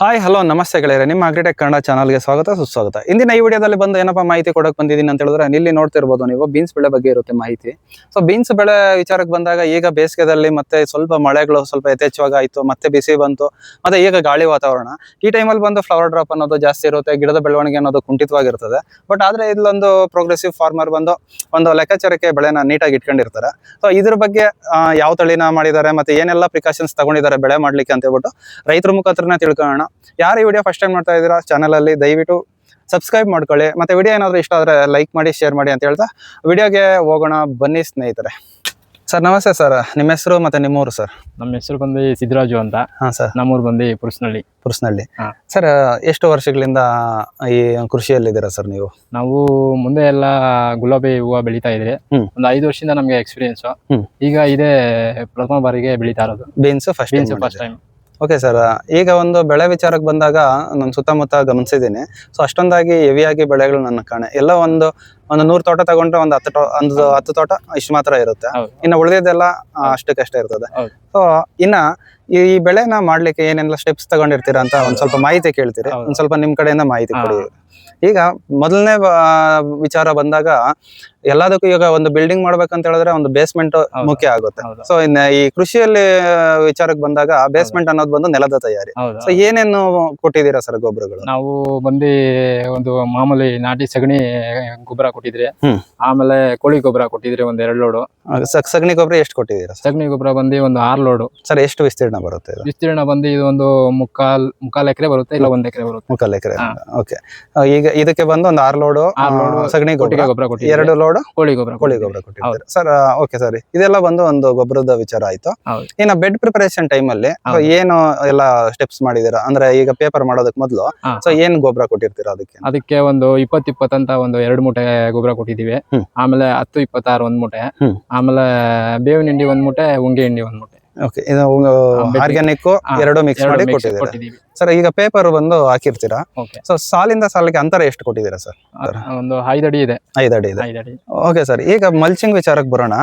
Hi hello ನಮಸ್ತೆ ಗೆಳೆಯರೆ, ನಿಮ್ಮ ಅಗ್ರಿಟೆಕ್ ಕನ್ನಡ ಚಾನಲ್ಗೆ ಸ್ವಾಗತ ಸುಸ್ವಾಗತ. ಇಂದಿನ ಈ ವಿಡಿಯೋದಲ್ಲಿ ಬಂದು ಏನಪ್ಪಾ ಮಾಹಿತಿ ಕೊಡಕ್ ಬಂದಿದ್ದೀನಿ ಅಂತ ಹೇಳಿದ್ರೆ, ಇಲ್ಲಿ ನೋಡ್ತಿರ್ಬೋದು ನೀವು ಬೀನ್ಸ್ ಬೆಳೆ ಬಗ್ಗೆ ಇರುತ್ತೆ ಮಾಹಿತಿ. ಸೊ ಬೀನ್ಸ್ ಬೆಳೆ ವಿಚಾರಕ್ಕೆ ಬಂದಾಗ ಈಗ ಬೇಸಿಗೆದಲ್ಲಿ ಮತ್ತೆ ಸ್ವಲ್ಪ ಮಳೆಗಳು ಸ್ವಲ್ಪ ಯಥೇಚ್ಛವಾಗಿ ಆಯ್ತು, ಮತ್ತೆ ಬಿಸಿ ಬಂತು, ಮತ್ತೆ ಈಗ ಗಾಳಿ ವಾತಾವರಣ. ಈ ಟೈಮಲ್ಲಿ ಬಂದು ಫ್ಲವರ್ ಡ್ರಾಪ್ ಅನ್ನೋದು ಜಾಸ್ತಿ ಇರುತ್ತೆ, ಗಿಡದ ಬೆಳವಣಿಗೆ ಅನ್ನೋದು ಕುಂಠಿತವಾಗಿರ್ತದೆ. ಬಟ್ ಆದ್ರೆ ಇಲ್ಲೊಂದು ಪ್ರೋಗ್ರೆಸಿವ್ ಫಾರ್ಮರ್ ಬಂದು ಒಂದು ಲೆಕ್ಕಾಚಾರಕ್ಕೆ ಬೆಳೆನ ನೀಟಾಗಿ ಇಟ್ಕೊಂಡಿರ್ತಾರೆ. ಸೊ ಇದ್ರ ಬಗ್ಗೆ ಯಾವ ತಳಿನ ಮಾಡಿದ್ದಾರೆ ಮತ್ತೆ ಏನೆಲ್ಲ ಪ್ರಿಕಾಷನ್ಸ್ ತಗೊಂಡಿದ್ದಾರೆ ಬೆಳೆ ಮಾಡ್ಲಿಕ್ಕೆ ಅಂತ ಹೇಳ್ಬಿಟ್ಟು ರೈತರ ಮುಖಾಂತರನೇ ತಿಳ್ಕೊಳ್ಳೋಣ. ಯಾರು ಈ ವಿಡಿಯೋ ಫಸ್ಟ್ ಟೈಮ್ ಮಾಡ್ತಾ ಇದ್ದೀರಾ ಚಾನಲ್ ಅಲ್ಲಿ ದಯವಿಟ್ಟು ಸಬ್ಸ್ಕ್ರೈಬ್ ಮಾಡ್ಕೊಳ್ಳಿ. ಮತ್ತೆ ವಿಡಿಯೋ ಏನಾದ್ರು ಇಷ್ಟ ಆದ್ರೆ ಲೈಕ್ ಮಾಡಿ, ಶೇರ್ ಮಾಡಿ ಅಂತ ಹೇಳ್ತಾ ವಿಡಿಯೋಗೆ ಹೋಗೋಣ ಬನ್ನಿ ಸ್ನೇಹಿತರೆ. ಸರ್ ನಮಸ್ತೆ ಸರ್, ನಿಮ್ಮ ಹೆಸರು ಮತ್ತೆ ನಿಮ್ಮೂರು ಸರ್? ನಮ್ಮ ಹೆಸರು ಬಂದು ಸಿದ್ದರಾಜು ಅಂತ. ಹಾ ಸರ್. ನಮ್ಮೂರು ಬಂದು ಪುರ್ಸ್ನಳ್ಳಿ. ಸರ್ ಎಷ್ಟು ವರ್ಷಗಳಿಂದ ಈ ಕೃಷಿಯಲ್ಲಿದ್ದೀರಾ ಸರ್ ನೀವು? ನಾವು ಮುಂದೆ ಎಲ್ಲ ಗುಲಾಬಿ ಹೂವು ಬೆಳೀತಾ ಇದ್ರಿ. ಒಂದು 5 ವರ್ಷದಿಂದ ನಮ್ಗೆ ಎಕ್ಸ್ಪೀರಿಯನ್ಸ್. ಈಗ ಇದೇ ಪ್ರಥಮ ಬಾರಿಗೆ ಬೆಳೀತಾ ಇರೋದು beans first time. Okay sir, ಈಗ ಒಂದು ಬೆಳೆ ವಿಚಾರಕ್ಕೆ ಬಂದಾಗ ನಾನು ಸುತ್ತಮುತ್ತ ಗಮನಿಸಿದ್ದೀನಿ. ಸೊ ಅಷ್ಟೊಂದಾಗಿ ಹೆವಿಯಾಗಿ ಬೆಳೆಗಳು ನನ್ನ ಕಾಣೆ ಎಲ್ಲ ಒಂದು 100 ತೋಟ ತಗೊಂಡ್ರೆ ಒಂದು 10 ತೋಟ ಇಷ್ಟು ಮಾತ್ರ ಇರುತ್ತೆ. ಇನ್ನು ಉಳಿದಿದ್ದೆಲ್ಲ ಅಷ್ಟಕ್ಕಷ್ಟೇ ಇರ್ತದೆ. ಸೊ ಇನ್ನ ಈ ಬೆಳೆನ ಮಾಡ್ಲಿಕ್ಕೆ ಏನೆಲ್ಲ ಸ್ಟೆಪ್ಸ್ ತಗೊಂಡಿರ್ತೀರಾ ಅಂತ ಒಂದ್ ಸ್ವಲ್ಪ ಮಾಹಿತಿ ಕೇಳ್ತೀರಿ. ಒಂದ್ ಸ್ವಲ್ಪ ನಿಮ್ ಕಡೆಯಿಂದ ಮಾಹಿತಿ ಕೊಡಿ. ಈಗ ಮೊದಲನೇ ವಿಚಾರ ಬಂದಾಗ ಎಲ್ಲದಕ್ಕೂ ಈಗ ಒಂದು ಬಿಲ್ಡಿಂಗ್ ಮಾಡ್ಬೇಕಂತ ಹೇಳಿದ್ರೆ ಒಂದು ಬೇಸ್ಮೆಂಟ್ ಮುಖ್ಯ ಆಗುತ್ತೆ. ಸೊ ಇನ್ನ ಈ ಕೃಷಿಯಲ್ಲಿ ವಿಚಾರಕ್ಕೆ ಬಂದಾಗ ಬೇಸ್ಮೆಂಟ್ ಅನ್ನೋದು ಬಂದು ನೆಲದ ತಯಾರಿ. ಸೊ ಏನೇನು ಕೊಟ್ಟಿದ್ದೀರಾ ಸರ್ ಗೊಬ್ಬರಗಳು? ನಾವು ಬಂದು ಒಂದು ಮಾಮೂಲಿ ನಾಟಿ ಸಗಣಿ ಗೊಬ್ಬರ ಕೊಟ್ಟಿದ್ರಿ, ಆಮೇಲೆ ಕೋಳಿ ಗೊಬ್ಬರ ಕೊಟ್ಟಿದ್ರಿ ಒಂದ್ 2 ಲೋಡು. ಸಗಣಿ ಗೊಬ್ಬರ ಎಷ್ಟು ಕೊಟ್ಟಿದ್ದೀರಾ? ಸಗಣಿ ಗೊಬ್ಬರ ಬಂದು ಒಂದು 6 ಲೋಡು. ಸರ್ ಎಷ್ಟು ವಿಸ್ತೀರ್ಣ ಬರುತ್ತೆ? ವಿಸ್ತೀರ್ಣ ಬಂದು ಇದು ಒಂದು ಮುಕ್ಕಾಲ್ ಎಕರೆ ಬರುತ್ತೆ, ಇಲ್ಲ 1 ಎಕರೆ ಬರುತ್ತೆ. ಮುಕ್ಕಾಲ್ ಎಕರೆ. ಓಕೆ, ಈಗ ಇದಕ್ಕೆ ಬಂದು ಒಂದು 6 ಲೋಡು ಸಗಣಿ ಗೊಬ್ಬರ ಕೊಟ್ಟಿ, 2 ಲೋಡು ಕೋಳಿ ಗೊಬ್ಬರ ಕೊಟ್ಟಿದ್ದಾರೆ ಸರ್. ಓಕೆ ಸರ್, ಇದೆಲ್ಲ ಬಂದು ಒಂದು ಗೊಬ್ಬರದ ವಿಚಾರ ಆಯ್ತು. ಇನ್ನು ಬೆಡ್ ಪ್ರಿಪರೇಷನ್ ಟೈಮ್ ಅಲ್ಲಿ ಏನು ಎಲ್ಲ ಸ್ಟೆಪ್ಸ್ ಮಾಡಿದೀರಾ? ಅಂದ್ರೆ ಈಗ ಪೇಪರ್ ಮಾಡೋದಕ್ಕೆ ಮೊದಲು ಸೊ ಏನ್ ಗೊಬ್ಬರ ಕೊಟ್ಟಿರ್ತೀರಾ ಅದಕ್ಕೆ ಒಂದು 20-20 ಅಂತ ಒಂದು 2 ಮೂಟೆ ಗೊಬ್ಬರ ಕೊಟ್ಟಿದೀವಿ. ಆಮೇಲೆ 10-26 1 ಮೂಟೆ, ಆಮೇಲೆ ಬೇವಿನ ಹಿಂಡಿ 1 ಮೂಟೆ, ಉಂಗೆ ಹಿಂಡಿ 1 ಮೂಟೆ. ಓಕೆ, ಇದು ಆರ್ಗ್ಯಾನಿಕ್ 2 ಮಿಕ್ಸ್ ಮಾಡಿ ಕೊಟ್ಟಿದ್ದೀರಾ ಸರ್. ಈಗ ಪೇಪರ್ ಬಂದು ಹಾಕಿರ್ತೀರಾ. ಸೊ ಸಾಲಿಂದ ಸಾಲಿಗೆ ಅಂತರ ಎಷ್ಟು ಕೊಟ್ಟಿದ್ದೀರಾ ಸರ್? ಒಂದು 5 ಅಡಿ ಇದೆ. 5 ಅಡಿ ಇದೆ. ಓಕೆ ಸರ್, ಈಗ ಮಲ್ಚಿಂಗ್ ವಿಚಾರಕ್ಕೆ ಬರೋಣ.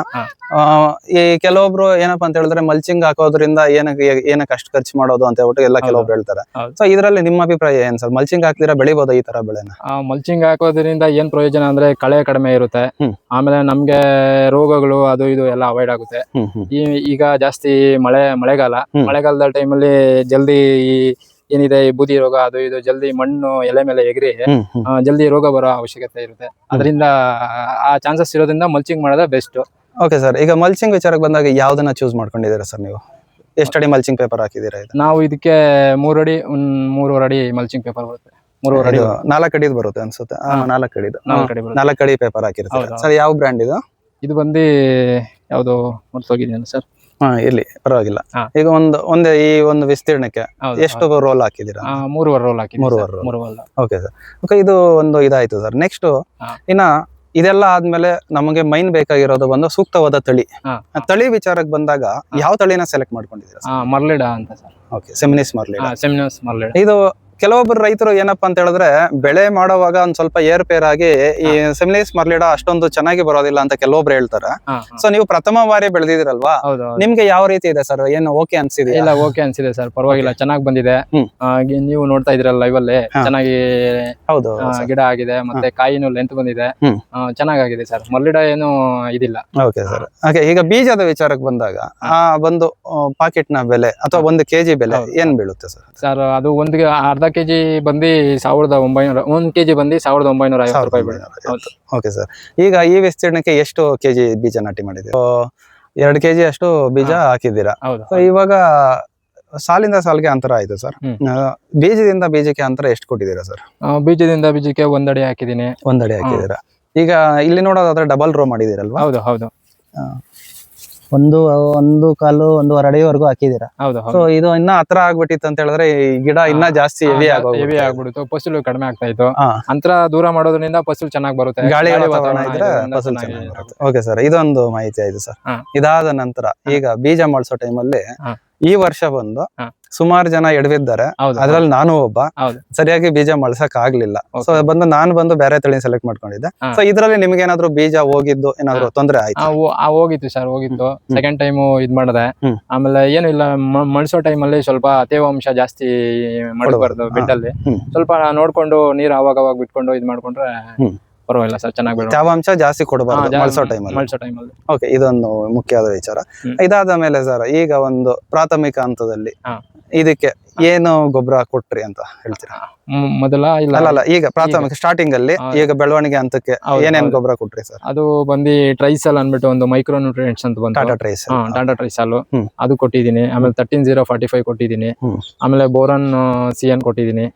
ಈ ಕೆಲವೊಬ್ರು ಏನಪ್ಪಾ ಅಂತ ಹೇಳಿದ್ರೆ ಮಲ್ಚಿಂಗ್ ಹಾಕೋದ್ರಿಂದ ಏನಕ್ಕೆ ಅಷ್ಟು ಖರ್ಚು ಮಾಡೋದು ಅಂತ ಹೇಳ್ಬಿಟ್ಟು ಎಲ್ಲ ಕೆಲವೊಬ್ರು ಹೇಳ್ತಾರೆ. ಸೊ ಇದ್ರಲ್ಲಿ ನಿಮ್ಮ ಅಭಿಪ್ರಾಯ ಏನ್ ಸರ್? ಮಲ್ಚಿಂಗ್ ಹಾಕ್ದಿರಾ ಬೆಳಿಬೋದ ಈ ತರ ಬೆಳೆನ? ಮಲ್ಚಿಂಗ್ ಹಾಕೋದ್ರಿಂದ ಏನ್ ಪ್ರಯೋಜನ ಅಂದ್ರೆ ಕಳೆ ಕಡಿಮೆ ಇರುತ್ತೆ, ಆಮೇಲೆ ನಮ್ಗೆ ರೋಗಗಳು ಅದು ಇದು ಎಲ್ಲ ಅವಾಯ್ಡ್ ಆಗುತ್ತೆ. ಈಗ ಜಾಸ್ತಿ ಮಳೆಗಾಲದ ಟೈಮಲ್ಲಿ ಜಲ್ದಿ ಏನಿದೆ ಈ ಬೂದಿ ರೋಗ ಅದು ಇದು ಜಲ್ದಿ ಮಣ್ಣು ಎಲೆ ಮೇಲೆ ಎಗರಿ ಜಲ್ದಿ ರೋಗ ಬರೋ ಅವಶ್ಯಕತೆ ಇರುತ್ತೆ. ಅದರಿಂದ ಆ ಚಾನ್ಸಸ್ ಇರೋದ್ರಿಂದ ಮಲ್ಚಿಂಗ್ ಮಾಡೋದೇ ಬೆಸ್ಟ್. ಓಕೆ ಸರ್, ಈಗ ಮಲ್ಚಿಂಗ್ ವಿಚಾರಕ್ಕೆ ಬಂದಾಗ ಯಾವ್ದನ್ನ ಚೂಸ್ ಮಾಡ್ಕೊಂಡಿದ್ದೀರಾ ಸರ್ ನೀವು? ಎಷ್ಟು ಅಡಿ ಮಲ್ಚಿಂಗ್ ಪೇಪರ್ ಹಾಕಿದ್ದೀರಾ? ನಾವು ಇದಕ್ಕೆ 3 ಅಡಿ 3.5 ಅಡಿ ಮಲ್ಚಿಂಗ್ ಪೇಪರ್ ಬರುತ್ತೆ. 3.5 ಅಡಿ 4 ಅಡಿದು ಬರುತ್ತೆ ಅನ್ಸುತ್ತೆ. 4 ಅಡಿ ಪೇಪರ್ ಹಾಕಿರ್ತಾರೆ ಸರ್. ಯಾವ ಬ್ರ್ಯಾಂಡ್ ಇದು? ಇದು ಬಂದು ಯಾವ್ದು ಮರ್ತೋಗಿದ್ದೀನಿ ಸರ್. ಇರ್ಲಿ ಪರವಾಗಿಲ್ಲ. ಈಗ ಈ ಒಂದು ವಿಸ್ತೀರ್ಣಕ್ಕೆ ಎಷ್ಟು ರೋಲ್ ಹಾಕಿದೀರಾ? 3 ರೋಲ್ ಹಾಕಿ. 3 ರೋಲ್. Okay sir. ಓಕೆ, ಇದು ಒಂದು ಇದಾಯ್ತು ಸರ್. ನೆಕ್ಸ್ಟ್ ಇನ್ನ ಇದೆಲ್ಲ ಆದ್ಮೇಲೆ ನಮಗೆ ಮೈನ್ ಬೇಕಾಗಿರೋದು ಬಂದು ಸೂಕ್ತವಾದ ತಳಿ ವಿಚಾರಕ್ಕೆ ಬಂದಾಗ ಯಾವ ತಳಿನ ಸೆಲೆಕ್ಟ್ ಮಾಡ್ಕೊಂಡಿದ್ದೀರಾ? ಮರ್ಲಿಡ ಅಂತ ಸರ್. Okay, Seminis ಮರ್ಲಿಡ. ಇದು ಕೆಲವೊಬ್ಬರು ರೈತರು ಏನಪ್ಪಾ ಅಂತ ಹೇಳಿದ್ರೆ ಬೆಳೆ ಮಾಡುವಾಗ ಒಂದ್ ಸ್ವಲ್ಪ ಏರ್ಪೇರ್ ಆಗಿ ಈ ಸೆಮಿನಿಸ್ ಮರ್ಲಿಡ ಅಷ್ಟೊಂದು ಚೆನ್ನಾಗಿ ಬರೋದಿಲ್ಲ ಅಂತ ಕೆಲವೊಬ್ರು ಹೇಳ್ತಾರೆ. ಸೊ ನೀವು ಪ್ರಥಮ ಬಾರಿ ಬೆಳೆದಿದಿರಲ್ವಾ, ನಿಮ್ಗೆ ಯಾವ ರೀತಿ ಇದೆ ಸರ್? ಏನು ಓಕೆ ಅನ್ಸಿದೆ? ಇಲ್ಲ, ಓಕೆ ಅನ್ಸಿದೆ ಸರ್, ಪರವಾಗಿಲ್ಲ, ಚೆನ್ನಾಗಿ ಬಂದಿದೆ. ನೀವು ನೋಡ್ತಾ ಇದ್ರಲ್ಲ ಲೈವ್ ಅಲ್ಲಿ ಚೆನ್ನಾಗಿ ಹೌದು ಗಿಡ ಆಗಿದೆ, ಮತ್ತೆ ಕಾಯಿನೂ ಲೆಂತ್ ಬಂದಿದೆ, ಚೆನ್ನಾಗಿದೆ ಸರ್. ಮರ್ಲಿಡ ಏನು ಇದಿಲ್ಲ. Okay sir. ಹಾಗೆ ಈಗ ಬೀಜದ ವಿಚಾರಕ್ಕೆ ಬಂದಾಗ ಒಂದು ಪಾಕೆಟ್ ನ ಬೆಲೆ ಅಥವಾ 1 kg ಬೆಲೆ ಏನ್ ಬೀಳುತ್ತೆ ಸರ್? ಸರ್ ಅದು ಅರ್ಧ ಕೆಜಿ ಬಂದು 1900, 1 ಕೆಜಿ ಬಂದು 1950 ರೂಪಾಯಿ ಬೀಳುತ್ತೆ. ಓಕೆ ಸರ್, ಈಗ ಈ ವಿಸ್ತೀರ್ಣಕ್ಕೆ ಎಷ್ಟು ಕೆಜಿ ಬೀಜ ನಾಟಿ ಮಾಡಿದ್ದೀರಾ? 2 kg ಅಷ್ಟು ಬೀಜ ಹಾಕಿದ್ದೀರಾ. ಇವಾಗ ಸಾಲಿಂದ ಸಾಲಿಗೆ ಅಂತರ ಆಯ್ತು ಸರ್. ಬೀಜದಿಂದ ಬೀಜಕ್ಕೆ ಅಂತರ ಎಷ್ಟು ಕೊಟ್ಟಿದ್ದೀರಾ ಸರ್? ಬೀಜದಿಂದ ಬೀಜಕ್ಕೆ 1 ಅಡಿ ಹಾಕಿದೀನಿ. 1 ಅಡಿ ಹಾಕಿದ್ದೀರಾ. ಈಗ ಇಲ್ಲಿ ನೋಡೋದಾದ್ರೆ ಡಬಲ್ ರೋ ಮಾಡಿದಿರಲ್ವಾ? ಹೌದು. 1.25 1.5 ಅಡಿವರೆಗೂ ಹಾಕಿದೀರಾ. ಸೊ ಇದು ಇನ್ನ ಹತ್ರ ಆಗ್ಬಿಟ್ಟಿತ್ತು ಅಂತ ಹೇಳಿದ್ರೆ ಈ ಗಿಡ ಇನ್ನ ಜಾಸ್ತಿ ಹೆವಿ ಆಗ್ಬಿಡುತ್ತೆ, ಫಸಲು ಕಡಿಮೆ ಆಗ್ತಾ ಇತ್ತು. ಅಂತರ ದೂರ ಮಾಡೋದ್ರಿಂದ ಫಸಲು ಚೆನ್ನಾಗಿ ಬರುತ್ತೆ, ಗಾಳಿ ವಾತಾವರಣ ಇದ್ರೆ ಫಸಲು ಚೆನ್ನಾಗಿ ಬರುತ್ತೆ. ಓಕೆ ಸರ್, ಇದೊಂದು ಮಾಹಿತಿ ಆಯ್ತು ಸರ್. ಇದಾದ ನಂತರ ಈಗ ಬೀಜ ಮಾಡಿಸೋ ಟೈಮಲ್ಲಿ ಈ ವರ್ಷ ಬಂದು ಸುಮಾರು ಜನ ಎಡವಿದ್ದಾರೆ, ಹೌದು ಅದ್ರಲ್ಲಿ ನಾನು ಒಬ್ಬ. ಹೌದು. ಸರಿಯಾಗಿ ಬೀಜ ಮಳ್ಸಕ್ ಆಗ್ಲಿಲ್ಲ. ಸೊ ನಾನು ಬಂದು ಬೇರೆ ತಳಿ ಸೆಲೆಕ್ಟ್ ಮಾಡ್ಕೊಂಡಿದ್ದೆ. ಸೊ ಇದ್ರಲ್ಲಿ ನಿಮ್ಗೆ ಏನಾದ್ರು ಬೀಜ ಹೋಗಿದ್ದು ಏನಾದ್ರು ತೊಂದ್ರೆ ಆಯ್ತು? ಹೋಗಿತ್ತು ಸರ್, ಹೋಗಿತ್ತು. ಸೆಕೆಂಡ್ ಟೈಮ್ ಇದ್ ಮಾಡಿದೆ. ಆಮೇಲೆ ಏನು ಇಲ್ಲ, ಮಳ್ಸೋ ಟೈಮಲ್ಲಿ ಸ್ವಲ್ಪ ತೇವಾಂಶ ಜಾಸ್ತಿ ಮಾಡಬಾರ್ದು ಬೆಡ್ಡಲ್ಲಿ. ಸ್ವಲ್ಪ ನೋಡ್ಕೊಂಡು ನೀರು ಅವಾಗ ಬಿಟ್ಕೊಂಡು ಇದ್ ಮಾಡ್ಕೊಂಡ್ರೆ ಪರವಾಗಿಲ್ಲ ಸರ್, ಚೆನ್ನಾಗಿ ಬೆಳೆ. ತೇವಾಂಶ ಜಾಸ್ತಿ ಕೊಡಬಾರ್ದು ಮಳ್ಸೋ ಟೈಮಲ್ಲಿ. ಓಕೆ, ಇದೊಂದು ಮುಖ್ಯವಾದ ವಿಚಾರ. ಇದಾದ ಮೇಲೆ ಸರ್, ಈಗ ಒಂದು ಪ್ರಾಥಮಿಕ ಹಂತದಲ್ಲಿ ಇದಕ್ಕೆ ಏನು ಗೊಬ್ಬರ ಕೊಟ್ರಿ ಅಂತ ಹೇಳ್ತೀರಾ? ಮೊದಲ ಅಲ್ಲ, ಈಗ ಪ್ರಾಥಮಿಕ ಸ್ಟಾರ್ಟಿಂಗ್ ಅಲ್ಲಿ ಈಗ ಬೆಳವಣಿಗೆ ಹಂತಕ್ಕೆ ಏನೇನ್ ಗೊಬ್ಬರ ಕೊಟ್ರಿ ಸರ್? ಅದು ಬಂದು ಟ್ರೈಸಲ್ ಅನ್ಬಿಟ್ಟು ಒಂದು ಮೈಕ್ರೋ ನ್ಯೂಟ್ರಿಯೆಂಟ್ಸ್ ಅಂತ ಬಂತು. ಟಾಟಾ ಟ್ರೈಸಾಲ್ ಅದು ಕೊಟ್ಟಿದ್ದೀನಿ. ಆಮೇಲೆ 13-0-45 ಕೊಟ್ಟಿದ್ದೀನಿ. ಆಮೇಲೆ ಬೋರನ್ CN ಕೊಟ್ಟಿದ್ದೀನಿ.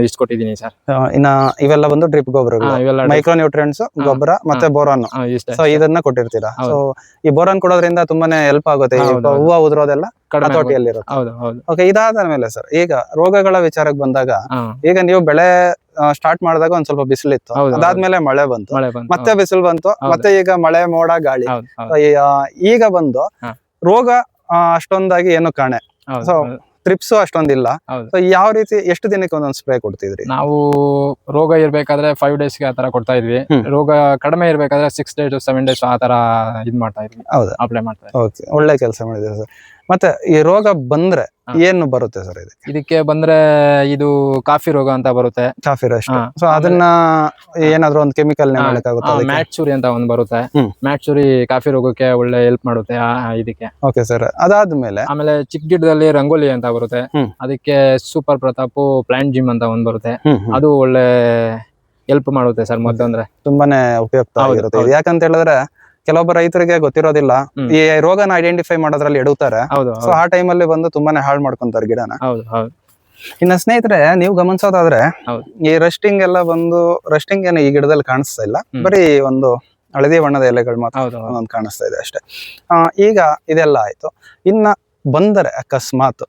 ಇಷ್ಟು ಕೊಟ್ಟಿದ್ದೀನಿ ಸರ್. ಇನ್ನ ಇವೆಲ್ಲ ಬಂದು ಡ್ರಿಪ್ ಗೊಬ್ಬರಗಳು, ಮೈಕ್ರೋ ನ್ಯೂಟ್ರಿಯೆಂಟ್ಸ್ ಗೊಬ್ಬರ ಮತ್ತೆ ಬೋರಾನ್. ಸೊ ಇದನ್ನ ಕೊಟ್ಟಿರ್ತೀರಾ. ಸೊ ಈ ಬೋರಾನ್ ಕೊಡೋದ್ರಿಂದ ತುಂಬಾನೇ ಹೆಲ್ಪ್ ಆಗುತ್ತೆ. ಹೂವು ಉದುರೋದೆಲ್ಲ ಹತೋಟಿಯಲ್ಲಿ ಇರುತ್ತೆ. ಓಕೆ, ಇದಾದ ಮೇಲೆ ಸರ್, ಈಗ ರೋಗಗಳ ವಿಚಾರಕ್ಕೆ ಬಂದಾಗ, ಈಗ ನೀವು ಬೆಳೆ ಸ್ಟಾರ್ಟ್ ಮಾಡಿದಾಗ ಒಂದ್ ಸ್ವಲ್ಪ ಬಿಸಿಲಿತ್ತು, ಅದಾದ್ಮೇಲೆ ಮಳೆ ಬಂತು, ಮತ್ತೆ ಬಿಸಿಲು ಬಂತು, ಮತ್ತೆ ಈಗ ಮಳೆ ಮೋಡ ಗಾಳಿ. ಈಗ ಬಂದು ರೋಗ ಅಷ್ಟೊಂದಾಗಿ ಏನು ಕಾಣೆ, ಸೊ ಟ್ರಿಪ್ಸ್ ಅಷ್ಟೊಂದಿಲ್ಲ. ಸೊ ಯಾವ ರೀತಿ, ಎಷ್ಟು ದಿನಕ್ಕೆ ಒಂದೊಂದು ಸ್ಪ್ರೇ ಕೊಡ್ತಿದ್ರಿ? ನಾವು ರೋಗ ಇರ್ಬೇಕಾದ್ರೆ 5 ಡೇಸ್ಗೆ ಆತರ ಕೊಡ್ತಾ ಇದ್ವಿ. ರೋಗ ಕಡಿಮೆ ಇರ್ಬೇಕಾದ್ರೆ 6 days to 7 days ಆತರ ಇದ್ ಮಾಡ್ತಾ ಇದ್ವಿ, ಅಪ್ಲೈ ಮಾಡ್ತಾ ಇದ್ವಿ. ಓಕೆ, ಒಳ್ಳೆ ಕೆಲಸ ಮಾಡಿದ್ರಿ ಸರ್. ಮತ್ತೆ ಈ ರೋಗ ಬಂದ್ರೆ ಏನು ಬರುತ್ತೆ ಸರ್? ಇದಕ್ಕೆ ಬಂದ್ರೆ ಇದು ಕಾಫಿ ರೋಗ ಅಂತ ಬರುತ್ತೆ. Coffee Rust. ಸೊ ಅದನ್ನ ಏನಾದ್ರು ಒಂದು ಕೆಮಿಕಲ್ ಮ್ಯಾಟ್ಚೂರಿ ಅಂತ ಒಂದು ಬರುತ್ತೆ. ಮ್ಯಾಟ್ಚೂರಿ ಕಾಫಿ ರೋಗಕ್ಕೆ ಒಳ್ಳೆ ಹೆಲ್ಪ್ ಮಾಡುತ್ತೆ ಇದಕ್ಕೆ. Okay sir. ಅದಾದ್ಮೇಲೆ ಆಮೇಲೆ ಚಿಕ್ಕ ಗಿಡದಲ್ಲಿ ರಂಗೋಲಿ ಅಂತ ಬರುತ್ತೆ. ಅದಕ್ಕೆ ಸೂಪರ್ ಪ್ರತಾಪ್ ಪ್ಲಾಂಟ್ ಜಿಮ್ ಅಂತ ಒಂದ್ ಬರುತ್ತೆ. ಅದು ಒಳ್ಳೆ ಹೆಲ್ಪ್ ಮಾಡುತ್ತೆ ಸರ್. ಮೊದಲಂದ್ರೆ ತುಂಬಾನೇ ಉಪಯುಕ್ತ ಆಗಿರುತ್ತೆ. ಯಾಕಂತ ಹೇಳಿದ್ರೆ ಕೆಲವೊಬ್ಬ ರೈತರಿಗೆ ಗೊತ್ತಿರೋದಿಲ್ಲ, ಈ ರೋಗನ ಐಡೆಂಟಿಫೈ ಮಾಡೋದ್ರಲ್ಲಿ ಎಡುತ್ತಾರೆ. ಸೊ ಆ ಟೈಮಲ್ಲಿ ಬಂದು ತುಂಬಾನೇ ಹಾಳು ಮಾಡ್ಕೊಂತಾರೆ ಗಿಡನ. ಇನ್ನ ಸ್ನೇಹಿತರೆ, ನೀವು ಗಮನಿಸೋದಾದ್ರೆ ಈ ರಸ್ಟಿಂಗ್ ಎಲ್ಲ ಬಂದು, ರಸ್ಟಿಂಗ್ ಏನು ಈ ಗಿಡದಲ್ಲಿ ಕಾಣಿಸ್ತಾ ಇಲ್ಲ, ಬರೀ ಒಂದು ಹಳದಿ ಬಣ್ಣದ ಎಲೆಗಳು ಮಾತ್ರ ಒಂದೊಂದು ಕಾಣಿಸ್ತಾ ಇದೆ ಅಷ್ಟೇ. ಈಗ ಇದೆಲ್ಲ ಆಯ್ತು. ಇನ್ನ ಬಂದರೆ ಅಕಸ್ಮಾತ್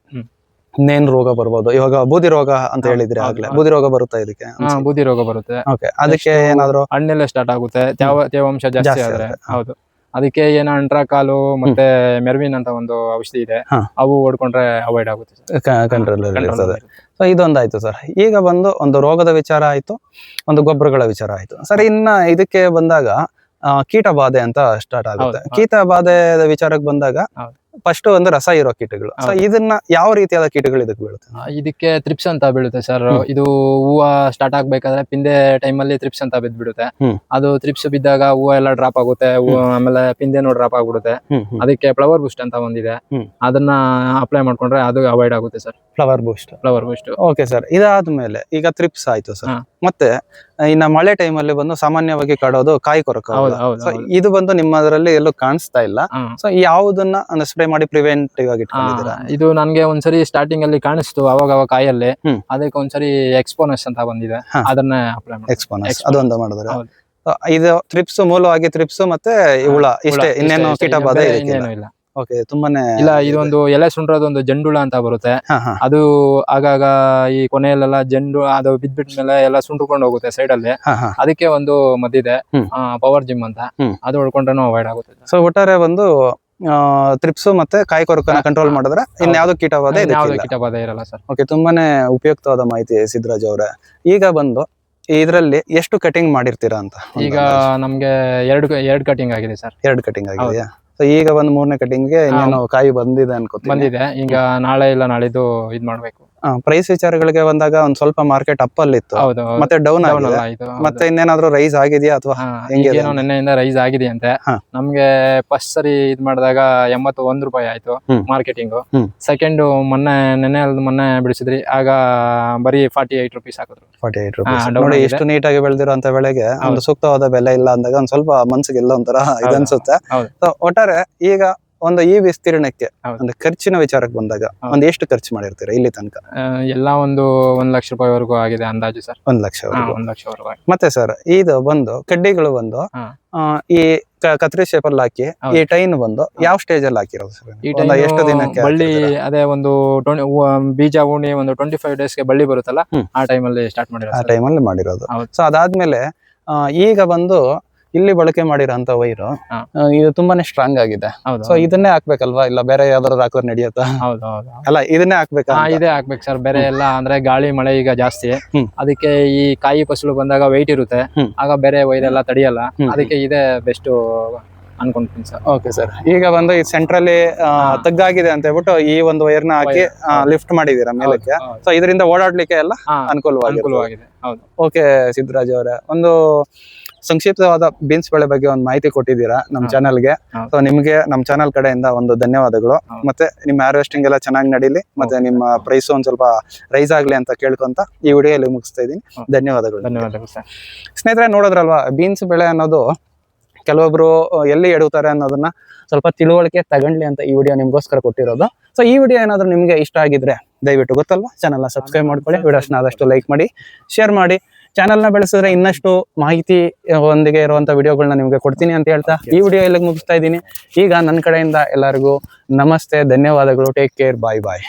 ಇನ್ನೇನ್ ರೋಗ ಬರ್ಬೋದು? ಇವಾಗ ಬೂದಿ ರೋಗ ಅಂತ ಹೇಳಿದ್ರೆ ಆಗ್ಲೇ, ಬೂದಿ ರೋಗ ಬರುತ್ತಾ ಇದಕ್ಕೆ? ಬೂದಿ ರೋಗ ಬರುತ್ತೆ. ಓಕೆ, ಅದಕ್ಕೆ ಏನಾದ್ರು ಹಣ್ಣೆಲ್ಲ ಸ್ಟಾರ್ಟ್ ಆಗುತ್ತೆ, ತೇವಾಂಶ ಜಾಸ್ತಿ ಆದ್ರೆ. ಹೌದು, ಅದಕ್ಕೆ ಏನೋ ಅಂಟ್ರಾಕಾಲು ಮತ್ತೆ ಮೆರ್ವಿನ್ ಅಂತ ಒಂದು ಔಷಧಿ ಇದೆ, ಅವು ಹೊಡ್ಕೊಂಡ್ರೆ ಅವಾಯ್ಡ್ ಆಗುತ್ತೆ, ಕಂಟ್ರೋಲ್ ಇರ್ತದೆ. ಸೊ ಇದೊಂದಾಯ್ತು ಸರ್. ಈಗ ಬಂದು ಒಂದು ರೋಗದ ವಿಚಾರ ಆಯ್ತು, ಒಂದು ಗೊಬ್ಬರಗಳ ವಿಚಾರ ಆಯ್ತು ಸರ್. ಇನ್ನ ಇದಕ್ಕೆ ಬಂದಾಗ ಕೀಟ ಬಾಧೆ ಅಂತ ಸ್ಟಾರ್ಟ್ ಆಗುತ್ತೆ. ಕೀಟ ಬಾಧೆ ವಿಚಾರಕ್ಕೆ ಬಂದಾಗ ಫಸ್ಟ್ ಒಂದು ರಸ ಇರೋ ಕೀಟಗಳು. ಸೊ ಇದನ್ನ ಯಾವ ರೀತಿಯಾದ ಕೀಟಗಳು ಇದಕ್ಕೆ ಬೀಳುತ್ತೆ? ಇದಕ್ಕೆ ತ್ರಿಪ್ಸ್ ಅಂತ ಬೀಳುತ್ತೆ ಸರ್. ಇದು ಹೂವ ಸ್ಟಾರ್ಟ್ ಆಗ್ಬೇಕಾದ್ರೆ ಪಿಂದೆ ಟೈಮಲ್ಲಿ ತ್ರಿಪ್ಸ್ ಅಂತ ಬಿದ್ಬಿಡುತ್ತೆ. ಅದು ತ್ರಿಪ್ಸ್ ಬಿದ್ದಾಗ ಹೂವ ಎಲ್ಲ ಡ್ರಾಪ್ ಆಗುತ್ತೆ, ಆಮೇಲೆ ಪಿಂದೆನೂ ಡ್ರಾಪ್ ಆಗ್ಬಿಡುತ್ತೆ. ಅದಕ್ಕೆ ಫ್ಲವರ್ ಬೂಸ್ಟ್ ಅಂತ ಒಂದಿದೆ, ಅದನ್ನ ಅಪ್ಲೈ ಮಾಡ್ಕೊಂಡ್ರೆ ಅದು ಅವಾಯ್ಡ್ ಆಗುತ್ತೆ sir. Flower boost. Okay sir. ಇದಾದ್ಮೇಲೆ ಈಗ ತ್ರಿಪ್ಸ್ ಆಯ್ತು ಸರ್. ಮತ್ತೆ ಇನ್ನ ಮಳೆ ಟೈಮಲ್ಲಿ ಬಂದು ಸಾಮಾನ್ಯವಾಗಿ ಕಾಡೋದು ಕಾಯಿ ಕೊರಕ. ಇದು ಬಂದು ನಿಮ್ಮದ್ರಲ್ಲಿ ಎಲ್ಲೂ ಕಾಣಿಸ್ತಾ ಇಲ್ಲ. ಸೊ ಯಾವುದನ್ನ ಸ್ಪ್ರೇ ಮಾಡಿ ಪ್ರಿವೆಂಟಿವ್ ಆಗಿ ಇಟ್ಕೊಂಡಿದ್ದೀರಾ? ಇದು ನನ್ಗೆ ಒಂದ್ಸರಿ ಸ್ಟಾರ್ಟಿಂಗ್ ಅಲ್ಲಿ ಕಾಣಿಸ್ತು, ಅವಾಗ ಕಾಯಲ್ಲಿ. ಅದಕ್ಕೆ ಒಂದ್ಸರಿ ಎಕ್ಸ್ಪೋನಸ್ ಅಂತ ಬಂದಿದೆ, ಅದನ್ನ ಅಪ್ಲೈ ಮಾಡಿ. ಎಕ್ಸ್ಪೋನಸ್ ಅದೊಂದು ಮಾಡಿದ್ರೆ ಇದು ತ್ರಿಪ್ಸ್, ಮೂಲವಾಗಿ ತ್ರಿಪ್ಸ್ ಮತ್ತೆ ಹುಳ, ಇಷ್ಟೇ, ಇನ್ನೇನು ಕೀಟ ಬಾಧೆ ಇಲ್ಲ. ಓಕೆ, ತುಂಬಾನೇ ಇಲ್ಲ. ಇದೊಂದು ಎಲೆ ಸುಂಡ್ರೋದು ಒಂದು ಜಂಡುಳ ಅಂತ ಬರುತ್ತೆ. ಅದು ಆಗಾಗ ಈ ಕೊನೆಯಲ್ಲೆಲ್ಲ ಜಂಡು ಅದು ಬಿದ್ಬಿಟ್ಮೇಲೆ ಎಲ್ಲ ಸುಂಡ್ಕೊಂಡು ಹೋಗುತ್ತೆ ಸೈಡ್ ಅಲ್ಲಿ. ಅದಕ್ಕೆ ಒಂದು ಮದ್ದಿದೆ, ಪವರ್ ಜಿಮ್ ಅಂತ, ಅದು ಹೊಡ್ಕೊಂಡ್ರೆ ಅವಾಯ್ಡ್ ಆಗುತ್ತೆ. ಸೊ ಒಟ್ಟಾರೆ ಒಂದು ತ್ರಿಪ್ಸ್ ಮತ್ತೆ ಕಾಯಿ ಕೊರಕನ ಕಂಟ್ರೋಲ್ ಮಾಡಿದ್ರೆ ಇನ್ಯಾವ್ದು ಕೀಟಬಾಧೆ ಇರಲ್ಲ ಸರ್. ಓಕೆ, ತುಂಬಾನೇ ಉಪಯುಕ್ತವಾದ ಮಾಹಿತಿ ಸಿದ್ದರಾಜ್ ಅವರೇ. ಈಗ ಬಂದು ಇದ್ರಲ್ಲಿ ಎಷ್ಟು ಕಟಿಂಗ್ ಮಾಡಿರ್ತೀರಾ ಅಂತ? ಈಗ ನಮ್ಗೆ ಎರಡು ಕಟಿಂಗ್ ಆಗಿದೆ ಸರ್. 2 ಕಟಿಂಗ್ ಆಗಿದೆಯಾ? ಈಗ ಒಂದು 3ನೇ ಕಟಿಂಗ್ಗೆ ಇನ್ನೇನು ಕಾಯಿ ಬಂದಿದೆ ಅನ್ಕೋತೀನಿ. ಬಂದಿದೆ, ಈಗ ನಾಳೆ ಇಲ್ಲ ನಾಳಿದ್ದು ಇದ್ ಮಾಡ್ಬೇಕು. ಪ್ರೈಸ್ ವಿಚಾರಗಳಿಗೆ ಬಂದಾಗ ಒಂದ್ ಸ್ವಲ್ಪ ಮಾರ್ಕೆಟ್ ಅಪ್ ಅಲ್ಲಿ ಇತ್ತು, ಮತ್ತೆ ಡೌನ್ ಆಗಿದೆ. ಮತ್ತೆ ಇನ್ನೇನಾದ್ರೂ ರೈಸ್ ಆಗಿದೆಯಾ ಅಥವಾ ನೆನ್ನೆಯಿಂದ ರೈಸ್ ಆಗಿದೆ ಅಂತೆ. ನಮ್ಗೆ ಫಸ್ಟ್ ಸರಿ ಇದ್ ಮಾಡಿದಾಗ 81 ರೂಪಾಯಿ ಆಯ್ತು ಮಾರ್ಕೆಟಿಂಗ್. ಸೆಕೆಂಡ್ ಮೊನ್ನೆ ಬಿಡಿಸಿದ್ರಿ, ಆಗ ಬರೀ 48 ರೂಪೀಸ್ ಹಾಕಿದ್ರು. 48 ರೂಪೀಸ್ ನೋಡಿ, ಎಷ್ಟು ನೀಟಾಗಿ ಬೆಳೆದಿರೋ ಅಂತ ಬೆಳೆಗೆ ಒಂದು ಸೂಕ್ತವಾದ ಬೆಲೆ ಇಲ್ಲ ಅಂದಾಗ ಒಂದ್ ಸ್ವಲ್ಪ ಮನ್ಸಿಗೆಲ್ಲ ಒಂಥರ ಇದನ್ಸುತ್ತೆ. ಒಟ್ಟಾರೆ ಈಗ ಒಂದು ಈ ವಿಸ್ತೀರ್ಣಕ್ಕೆ ಒಂದು ಖರ್ಚಿನ ವಿಚಾರಕ್ಕೆ ಬಂದಾಗ ಒಂದು ಎಷ್ಟು ಖರ್ಚು ಮಾಡಿರ್ತೀರಾ ಇಲ್ಲಿ ತನಕ? ಎಲ್ಲ ಒಂದು 1 ಲಕ್ಷ ರೂಪಾಯಿವರೆಗೂ ಆಗಿದೆ ಅಂದಾಜು ಸರ್. 1 ಲಕ್ಷವರೆಗೂ. ಮತ್ತೆ ಸರ್, ಇದು ಬಂದು ಕಡ್ಡಿಗಳು ಬಂದು ಈ ಕತ್ರಿ ಶೇಪ್ ಅಲ್ಲಿ ಹಾಕಿ, ಈ ಟೈನ್ ಬಂದು ಯಾವ ಸ್ಟೇಜ್ ಅಲ್ಲಿ ಹಾಕಿರೋದು ಸರ್? ಎಷ್ಟು ದಿನಕ್ಕೆ ಬಳ್ಳಿ? ಅದೇ ಒಂದು ಬೀಜ ಉಣಿ ಒಂದು 25 ಡೇಸ್ಗೆ ಬಳ್ಳಿ ಬರುತ್ತಲ್ಲ, ಆ ಟೈಮಲ್ಲಿ ಸ್ಟಾರ್ಟ್ ಮಾಡಿರೋದು. ಆ ಟೈಮಲ್ಲಿ ಮಾಡಿರೋದು. ಸೊ ಅದಾದ್ಮೇಲೆ ಈಗ ಬಂದು ಇಲ್ಲಿ ಬಳಕೆ ಮಾಡಿರೋಂತ ವೈರು ಹಾ. ಇದು ತುಂಬಾನೇ ಸ್ಟ್ರಾಂಗ್ ಆಗಿದೆ. ಹೌದು ಸೊ ಇದನ್ನೇ ಹಾಕ್ಬೇಕಲ್ವಾ, ಇಲ್ಲ ಬೇರೆ ಯಾವ್ದಾದ್ರು ಹಾಕಿದ್ರೆ ನಡೆಯುತ್ತಾ? ಹೌದು ಹೌದು ಅಲ್ಲ ಇದನ್ನೇ ಹಾಕ್ಬೇಕಾ? ಇದೇ ಹಾಕ್ಬೇಕು ಸರ್. ಬೇರೆ ಎಲ್ಲ ಅಂದ್ರೆ ಗಾಳಿ ಮಳೆ ಈಗ ಜಾಸ್ತಿ, ಹ್ಮ್. ಅದಕ್ಕೆ ಈ ಕಾಯಿ ಫಸಲು ಬಂದಾಗ ವೆಯ್ಟ್ ಇರುತ್ತೆ, ಹ್ಮ್. ಆಗ ಬೇರೆ ವೈರೆಲ್ಲ ತಡಿಯಲ್ಲ, ಹ್ಮ್. ಅದಕ್ಕೆ ಇದೇ ಬೆಸ್ಟ್ ಅನ್ಕೊಂತೀನಿ ಸರ್. ಓಕೆ ಸರ್, ಈಗ ಬಂದು ಈ ಸೆಂಟ್ರಲ್ಲಿ ತಗ್ಗಾಗಿದೆ ಅಂತ ಹೇಳ್ಬಿಟ್ಟು ಈ ಒಂದು ವೈರ್ನ ಹಾಕಿ ಲಿಫ್ಟ್ ಮಾಡಿದೀರಾ ಮೇಲಕ್ಕೆ. ಸೊ ಇದರಿಂದ ಓಡಾಡ್ಲಿಕ್ಕೆ ಎಲ್ಲ ಅನುಕೂಲವಾಗಿದೆ. ಅನುಕೂಲವಾಗಿದೆ. ಹೌದು. ಓಕೆ ಸಿದ್ದರಾಜ್ ಅವರೇ, ಒಂದು ಸಂಕ್ಷಿಪ್ತವಾದ ಬೀನ್ಸ್ ಬೆಳೆ ಬಗ್ಗೆ ಒಂದು ಮಾಹಿತಿ ಕೊಟ್ಟಿದ್ದೀರಾ ನಮ್ಮ ಚಾನಲ್ಗೆ. ಸೊ ನಿಮ್ಗೆ ನಮ್ಮ ಚಾನಲ್ ಕಡೆಯಿಂದ ಒಂದು ಧನ್ಯವಾದಗಳು. ಮತ್ತೆ ನಿಮ್ಮ ಹಾರ್ವೆಸ್ಟಿಂಗ್ ಎಲ್ಲ ಚೆನ್ನಾಗಿ ನಡೀಲಿ, ಮತ್ತೆ ನಿಮ್ಮ ಪ್ರೈಸ್ ಒಂದ್ ಸ್ವಲ್ಪ ರೈಸ್ ಆಗ್ಲಿ ಅಂತ ಕೇಳ್ಕೊಂತ ಈ ವಿಡಿಯೋ ಇಲ್ಲಿ ಮುಗಿಸ್ತಾ ಇದ್ದೀನಿ. ಧನ್ಯವಾದಗಳು. ಧನ್ಯವಾದಗಳು ಸರ್. ಸ್ನೇಹಿತರೆ, ನೋಡಿದ್ರಲ್ವಾ, ಬೀನ್ಸ್ ಬೆಳೆ ಅನ್ನೋದು ಕೆಲವೊಬ್ರು ಎಲ್ಲಿ ಎಡುತ್ತಾರೆ ಅನ್ನೋದನ್ನ ಸ್ವಲ್ಪ ತಿಳುವಳಿಕೆ ತಗೊಂಡ್ಲಿ ಅಂತ ಈ ವಿಡಿಯೋ ನಿಮ್ಗೋಸ್ಕರ ಕೊಟ್ಟಿರೋದು. ಸೊ ಈ ವಿಡಿಯೋ ಏನಾದ್ರು ನಿಮ್ಗೆ ಇಷ್ಟ ಆಗಿದ್ರೆ ದಯವಿಟ್ಟು ಗೊತ್ತಲ್ವಾ, ಚಾನಲ್ನ ಸಬ್ಸ್ಕ್ರೈಬ್ ಮಾಡ್ಕೊಳ್ಳಿ, ವಿಡಿಯೋಸ್ನ ಆದಷ್ಟು ಲೈಕ್ ಮಾಡಿ, ಶೇರ್ ಮಾಡಿ. ಚಾನಲ್ನ ಬೆಳೆಸಿದ್ರೆ ಇನ್ನಷ್ಟು ಮಾಹಿತಿ ಒಂದಿಗೆ ಇರುವಂತ ವಿಡಿಯೋಗಳನ್ನ ನಿಮ್ಗೆ ಕೊಡ್ತೀನಿ ಅಂತ ಹೇಳ್ತಾ ಈ ವಿಡಿಯೋ ಇಲ್ಲಿಗೆ ಮುಗಿಸ್ತಾ ಇದ್ದೀನಿ. ಈಗ ನನ್ನ ಕಡೆಯಿಂದ ಎಲ್ಲರಿಗೂ ನಮಸ್ತೆ, ಧನ್ಯವಾದಗಳು, ಟೇಕ್ ಕೇರ್, ಬಾಯ್ ಬಾಯ್.